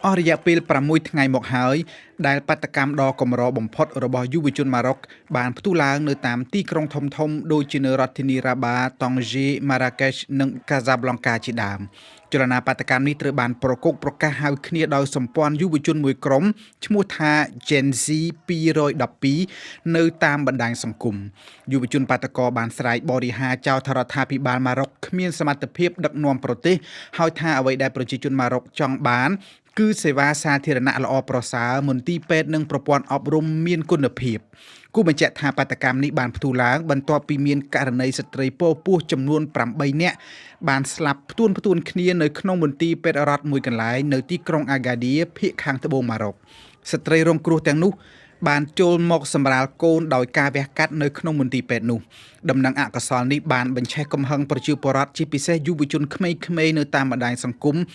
អស់រយៈពេល6ថ្ងៃមកហើយដែលបាតកម្មដ៏កម្របំផុតរបស់យុវជនម៉ារ៉ុកបានផ្ទុះឡើងនៅតាមទីក្រុងធំៗដូចជានៅរដ្ឋធានីរ៉ាបា តង់ហ្សេ ម៉ារ៉ាកេស និងកាសាប្លង់កាជាដើមចលនាបាតកម្មនេះត្រូវបានប្រកុកប្រកាសហៅគ្នាដោយសម្ព័ន្ធយុវជនមួយក្រុមឈ្មោះថា Gen Z 212នៅតាមបណ្ដាញសង្គមយុវជនបាតកោបានស្រែកបរិហាចោទរដ្ឋាភិបាលម៉ារ៉ុកគ្មានសមត្ថភាពដឹកនាំប្រទេសហើយថាអ្វីដែលប្រជាជនម៉ារ៉ុកចង់បានគឺសេវាសាធារណៈល្អប្រសើរមន្ទីរពេទ្យនិងប្រព័ន្ធអប់រំមានគុណភាពគូបញ្ជាក់ថាបាតកម្មនេះបានផ្ទុះឡើងបន្ទាប់ពីមានករណីស្ត្រីពពោះចំនួន8នាក់បានស្លាប់ផ្ទួនគ្នានៅក្នុងមន្ទីរពេទ្យរដ្ឋមួយកន្លែងនៅទីក្រុងអាហ្កាឌីភាគខាងត្បូងម៉ារ៉ុកស្ត្រីរងគ្រោះទាំងនោះបានចូលមកសម្រាលកូនដោយការវះកាត់នៅក្នុងមន្ទីរពេទ្យនោះដំណឹងអកុសលនេះបានបញ្ឆេះកំហឹងប្រជាពលរដ្ឋជាពិសេសយុវជនក្មេងៗនៅតាមបណ្ដាញសង្គម